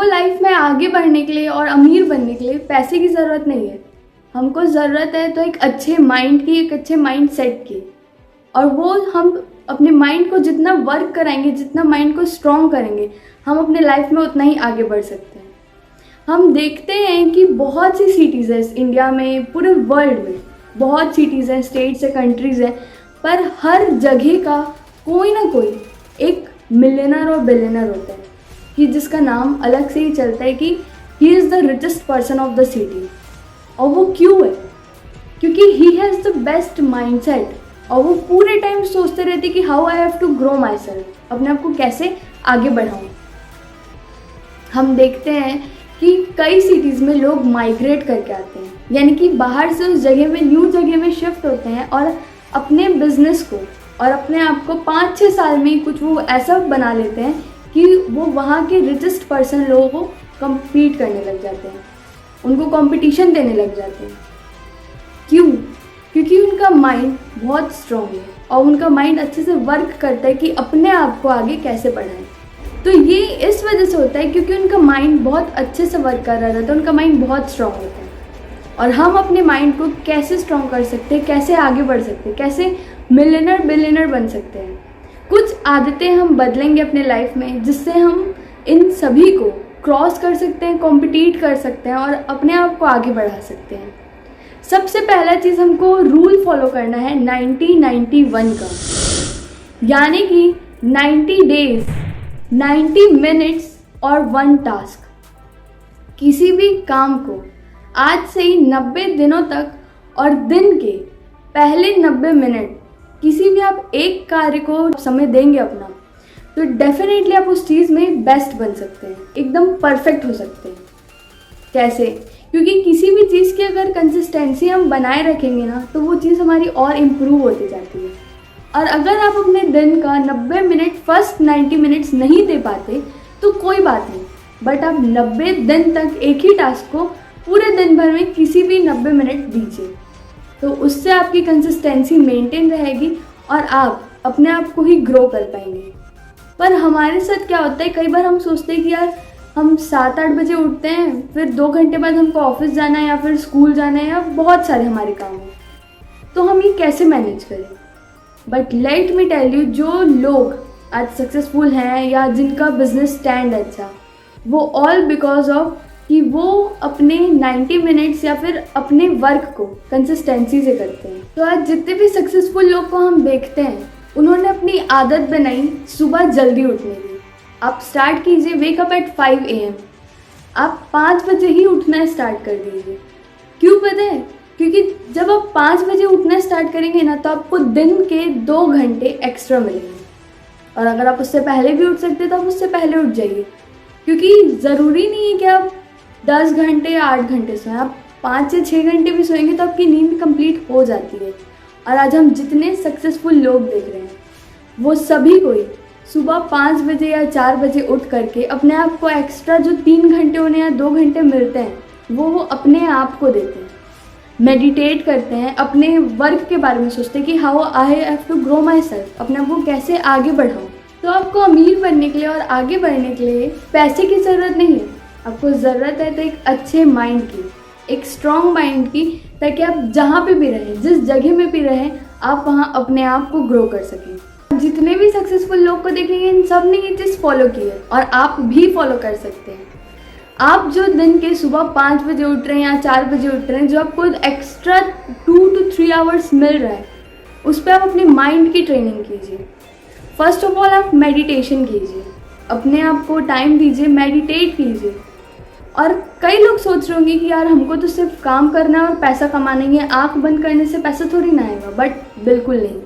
Life में आगे बढ़ने के लिए और अमीर बनने के लिए पैसे की ज़रूरत नहीं है। हमको ज़रूरत है तो एक अच्छे माइंड की, एक अच्छे माइंड सेट की। और वो हम अपने माइंड को जितना वर्क कराएंगे, जितना माइंड को स्ट्रॉन्ग करेंगे, हम अपने लाइफ में उतना ही आगे बढ़ सकते हैं। हम देखते हैं कि बहुत सी सिटीज़ हैं इंडिया में, पूरे वर्ल्ड में बहुत सिटीज़ हैं, स्टेट्स हैं, कंट्रीज़ हैं, पर हर जगह का कोई ना कोई एक मिलियनर और बिलियनर होता है कि जिसका नाम अलग से ही चलता है कि he is the richest person of the city. और वो क्यों है? क्योंकि he has the best mindset और वो पूरे टाइम सोचते रहते कि how I have to grow myself, अपने आप को कैसे आगे बढ़ाऊँ। हम देखते हैं कि कई सिटीज़ में लोग माइग्रेट करके आते हैं, यानी कि बाहर से उस जगह में, न्यू जगह में शिफ्ट होते हैं और अपने बिजनेस को और अपने आप को 5-6 साल में कुछ वो ऐसा बना लेते हैं कि वो वहाँ के रिचेस्ट पर्सन लोगों को कम्पीट करने लग जाते हैं, उनको कंपटीशन देने लग जाते हैं। क्यों? क्योंकि उनका माइंड बहुत स्ट्रॉन्ग है और उनका माइंड अच्छे से वर्क करता है कि अपने आप को आगे कैसे बढ़ाएं। तो ये इस वजह से होता है क्योंकि उनका माइंड बहुत अच्छे से वर्क कर रहा था, तो उनका माइंड बहुत स्ट्रॉन्ग होता है। और हम अपने माइंड को कैसे स्ट्रॉन्ग कर सकते हैं, कैसे आगे बढ़ सकते हैं, कैसे मिलियनर बिलियनर बन सकते हैं। कुछ आदतें हम बदलेंगे अपने लाइफ में जिससे हम इन सभी को क्रॉस कर सकते हैं, कॉम्पिटिट कर सकते हैं और अपने आप को आगे बढ़ा सकते हैं। सबसे पहला चीज़ हमको रूल फॉलो करना है 90-91 का, यानी कि 90 डेज, 90 मिनट्स और 1 टास्क। किसी भी काम को आज से ही 90 दिनों तक और दिन के पहले 90 मिनट किसी भी आप एक कार्य को समय देंगे अपना, तो डेफिनेटली आप उस चीज़ में बेस्ट बन सकते हैं, एकदम परफेक्ट हो सकते हैं। कैसे? क्योंकि किसी भी चीज़ की अगर कंसिस्टेंसी हम बनाए रखेंगे ना, तो वो चीज़ हमारी और इम्प्रूव होती जाती है। और अगर आप अपने दिन का 90 मिनट फर्स्ट 90 मिनट्स नहीं दे पाते तो कोई बात नहीं, बट आप 90 दिन तक एक ही टास्क को पूरे दिन भर में किसी भी 90 मिनट दीजिए, तो उससे आपकी कंसिस्टेंसी मेंटेन रहेगी और आप अपने आप को ही ग्रो कर पाएंगे। पर हमारे साथ क्या होता है, कई बार हम सोचते हैं कि यार हम 7-8 बजे उठते हैं, फिर 2 घंटे बाद हमको ऑफिस जाना है या फिर स्कूल जाना है या बहुत सारे हमारे काम हैं, तो हम ये कैसे मैनेज करें। But let me tell you, जो लोग आज सक्सेसफुल हैं या जिनका बिजनेस स्टैंड है अच्छा, वो ऑल बिकॉज ऑफ कि वो अपने 90 मिनट्स या फिर अपने वर्क को कंसिस्टेंसी से करते हैं। तो आज जितने भी सक्सेसफुल लोग को हम देखते हैं, उन्होंने अपनी आदत बनाई सुबह जल्दी उठने की। आप स्टार्ट कीजिए, वेक अप एट 5 AM। आप 5 बजे ही उठना स्टार्ट कर दीजिए। क्यों पता है? क्योंकि जब आप 5 बजे उठना स्टार्ट करेंगे ना, तो आपको दिन के 2 घंटे एक्स्ट्रा मिलेंगे। और अगर आप उससे पहले भी उठ सकते तो आप उससे पहले उठ जाइए, क्योंकि ज़रूरी नहीं है कि आप 10 घंटे या 8 घंटे सोएं। आप 5 से 6 घंटे भी सोएंगे तो आपकी नींद कंप्लीट हो जाती है। और आज हम जितने सक्सेसफुल लोग देख रहे हैं, वो सभी कोई सुबह 5 बजे या 4 बजे उठ करके अपने आप को एक्स्ट्रा जो 3 घंटे उन्हें या 2 घंटे मिलते हैं, वो अपने आप को देते हैं। मेडिटेट करते हैं, अपने वर्क के बारे में सोचते हैं कि how I have to grow myself, अपने आप को कैसे आगे बढ़ाऊँ। तो आपको अमीर बनने के लिए और आगे बढ़ने के लिए पैसे की ज़रूरत नहीं है, आपको ज़रूरत है तो एक अच्छे माइंड की, एक स्ट्रॉन्ग माइंड की, ताकि आप जहाँ पे भी रहें, जिस जगह में भी रहें, आप वहाँ अपने आप को ग्रो कर सकें। जितने भी सक्सेसफुल लोग को देखेंगे, इन सब ने ये चीज़ फॉलो की है और आप भी फॉलो कर सकते हैं। आप जो दिन के सुबह 5 बजे उठ रहे हैं या 4 बजे उठ रहे हैं, जो आपको एक्स्ट्रा 2 to 3 आवर्स मिल रहा है, उस पर आप अपने माइंड की ट्रेनिंग कीजिए। फर्स्ट ऑफ ऑल आप मेडिटेशन कीजिए, अपने आप को टाइम दीजिए, मेडिटेट कीजिए। और कई लोग सोच रहे होंगे कि यार हमको तो सिर्फ काम करना है और पैसा कमाना ही है, आँख बंद करने से पैसा थोड़ी ना आएगा। बट बिल्कुल नहीं।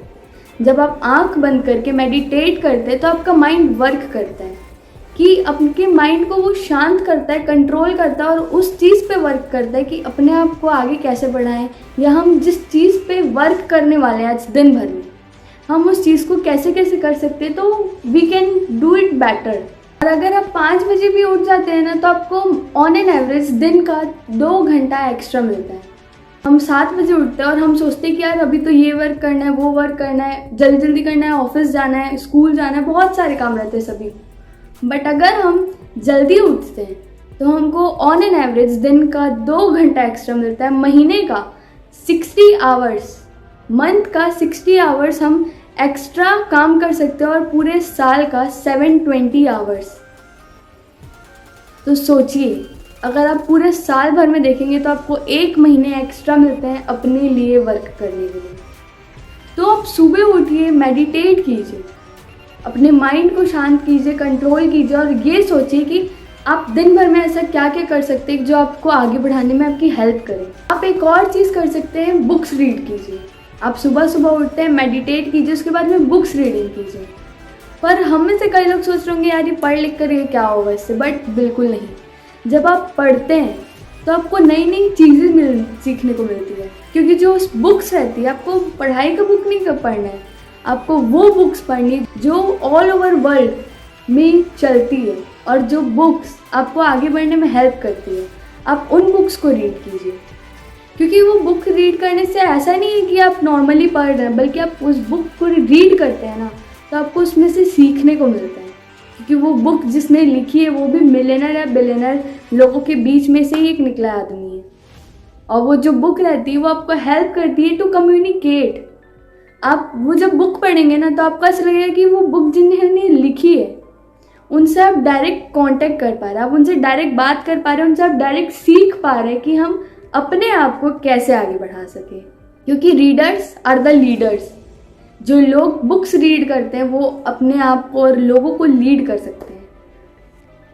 जब आप आँख बंद करके मेडिटेट करते हैं तो आपका माइंड वर्क करता है कि आपके माइंड को वो शांत करता है, कंट्रोल करता है और उस चीज़ पे वर्क करता है कि अपने आप को आगे कैसे बढ़ाएं, या हम जिस चीज़ पे वर्क करने वाले हैं आज दिन भर में, हम उस चीज़ को कैसे कैसे कर सकते हैं, तो we can do it better. और अगर आप 5 बजे भी उठ जाते हैं ना, तो आपको ऑन एन एवरेज दिन का 2 घंटा एक्स्ट्रा मिलता है। हम 7 बजे उठते हैं और हम सोचते हैं कि यार अभी तो ये वर्क करना है, वो वर्क करना है, जल्दी जल्दी करना है, ऑफिस जाना है, स्कूल जाना है, बहुत सारे काम रहते हैं सभी। बट अगर हम जल्दी उठते हैं तो हमको ऑन एन एवरेज दिन का 2 घंटा एक्स्ट्रा मिलता है। महीने का 60 आवर्स, मंथ का 60 आवर्स हम एक्स्ट्रा काम कर सकते हैं, और पूरे साल का 720 आवर्स। तो सोचिए, अगर आप पूरे साल भर में देखेंगे तो आपको 1 महीने एक्स्ट्रा मिलते हैं अपने लिए वर्क करने के लिए। तो आप सुबह उठिए, मेडिटेट कीजिए, अपने माइंड को शांत कीजिए, कंट्रोल कीजिए, और ये सोचिए कि आप दिन भर में ऐसा क्या क्या कर सकते हैं जो आपको आगे बढ़ाने में आपकी हेल्प करे। आप एक और चीज़ कर सकते हैं, बुक्स रीड कीजिए। आप सुबह सुबह उठते हैं, मेडिटेट कीजिए, उसके बाद में बुक्स रीडिंग कीजिए। पर हम में से कई लोग सोच रहे होंगे यार ये पढ़ लिख कर ये क्या होगा इससे, बट बिल्कुल नहीं। जब आप पढ़ते हैं तो आपको नई नई चीज़ें सीखने को मिलती है, क्योंकि जो बुक्स रहती है, आपको पढ़ाई का बुक नहीं पढ़ना है, आपको वो बुक्स पढ़नी जो ऑल ओवर वर्ल्ड में चलती है, और जो बुक्स आपको आगे बढ़ने में हेल्प करती है, आप उन बुक्स को रीड कीजिए। क्योंकि वो बुक रीड करने से ऐसा नहीं है कि आप नॉर्मली पढ़ रहे हैं, बल्कि आप उस बुक को रीड करते हैं ना, तो आपको उसमें से सीखने को मिलता है। क्योंकि वो बुक जिसने लिखी है वो भी मिलियनर या बिलियनर लोगों के बीच में से ही एक निकला आदमी है, और वो जो बुक रहती है वो आपको हेल्प करती है टू कम्युनिकेट। आप वो जब बुक पढ़ेंगे ना तो आपको ऐसा लगेगा कि वो बुक जिन्होंने लिखी है उनसे आप डायरेक्ट कांटेक्ट कर पा रहे हैं, आप उनसे डायरेक्ट बात कर पा रहे हैं, उनसे आप डायरेक्ट सीख पा रहे हैं कि हम अपने आप को कैसे आगे बढ़ा सकें। क्योंकि रीडर्स आर द लीडर्स। जो लोग बुक्स रीड करते हैं वो अपने आप को और लोगों को लीड कर सकते हैं।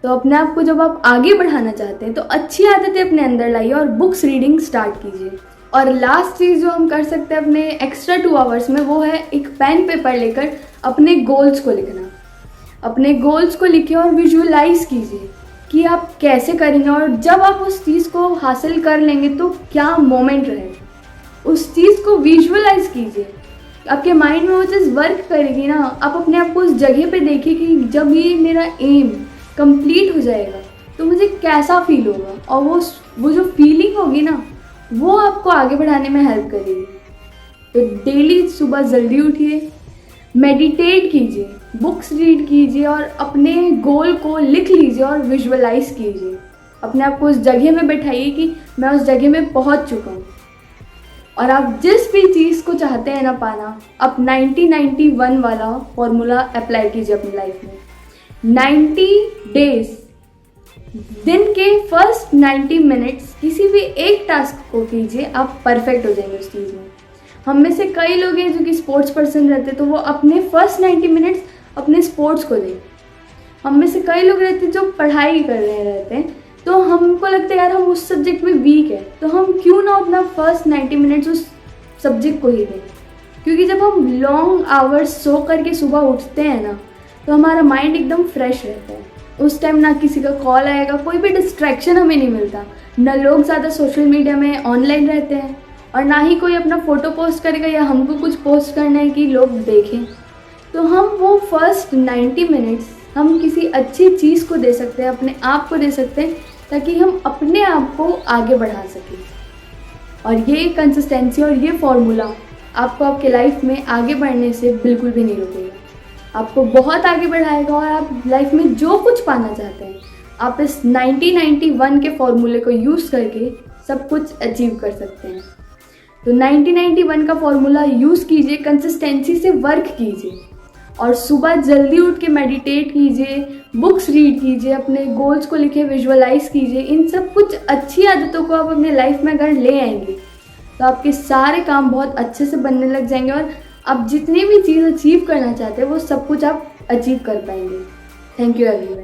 तो अपने आप को जब आप आगे बढ़ाना चाहते हैं तो अच्छी आदतें अपने अंदर लाइए और बुक्स रीडिंग स्टार्ट कीजिए। और लास्ट चीज़ जो हम कर सकते हैं अपने एक्स्ट्रा 2 आवर्स में, वो है एक पेन पेपर लेकर अपने गोल्स को लिखना। अपने गोल्स को लिखिए और विजुअलाइज कीजिए कि आप कैसे करेंगे, और जब आप उस चीज़ को हासिल कर लेंगे तो क्या मोमेंट रहेगा। उस चीज़ को विजुअलाइज कीजिए, आपके माइंड में वो चीज़ वर्क करेगी ना। आप अपने आप को उस जगह पे देखिए कि जब ये मेरा एम कंप्लीट हो जाएगा तो मुझे कैसा फील होगा, और वो जो फीलिंग होगी ना वो आपको आगे बढ़ाने में हेल्प करेगी। तो डेली सुबह जल्दी उठिए, मेडिटेट कीजिए, बुक्स रीड कीजिए, और अपने गोल को लिख लीजिए और विजुअलाइज कीजिए। अपने आप को उस जगह में बैठाइए कि मैं उस जगह में पहुंच चुका हूँ। और आप जिस भी चीज़ को चाहते हैं ना पाना, आप 90-91 वाला फॉर्मूला अप्लाई कीजिए अपनी लाइफ में। 90 डेज, दिन के फर्स्ट 90 मिनट्स किसी भी एक टास्क को कीजिए, आप परफेक्ट हो जाएंगे उस चीज़ में। हम में से कई लोग हैं जो कि स्पोर्ट्स पर्सन रहते हैं, तो वो अपने फर्स्ट 90 मिनट्स अपने स्पोर्ट्स को दें। हम में से कई लोग रहते हैं जो पढ़ाई कर रहे रहते हैं, तो हमको लगता है यार हम उस सब्जेक्ट में वीक है, तो हम क्यों ना अपना फर्स्ट 90 मिनट्स उस सब्जेक्ट को ही दें। क्योंकि जब हम लॉन्ग आवर्स सो करके सुबह उठते हैं ना, तो हमारा माइंड एकदम फ्रेश रहता है। उस टाइम ना किसी का कॉल आएगा, कोई भी डिस्ट्रैक्शन हमें नहीं मिलता, ना लोग ज़्यादा सोशल मीडिया में ऑनलाइन रहते हैं, और ना ही कोई अपना फ़ोटो पोस्ट करेगा या हमको कुछ पोस्ट करना है कि लोग देखें। तो हम वो फर्स्ट 90 मिनट्स हम किसी अच्छी चीज़ को दे सकते हैं, अपने आप को दे सकते हैं, ताकि हम अपने आप को आगे बढ़ा सकें। और ये कंसिस्टेंसी और ये फॉर्मूला आपको आपके लाइफ में आगे बढ़ने से बिल्कुल भी नहीं रोकेगा, आपको बहुत आगे बढ़ाएगा। और आप लाइफ में जो कुछ पाना चाहते हैं, आप इस 90-91 के फॉर्मूले को यूज़ करके सब कुछ अचीव कर सकते हैं। तो 90-91 का फॉर्मूला यूज़ कीजिए, कंसिस्टेंसी से वर्क कीजिए, और सुबह जल्दी उठ के मेडिटेट कीजिए, बुक्स रीड कीजिए, अपने गोल्स को लिखे, विजुअलाइज कीजिए। इन सब कुछ अच्छी आदतों को आप अपने लाइफ में अगर ले आएंगे तो आपके सारे काम बहुत अच्छे से बनने लग जाएंगे, और आप जितनी भी चीज़ अचीव करना चाहते हैं वो सब कुछ आप अचीव कर पाएंगे। Thank you everyone.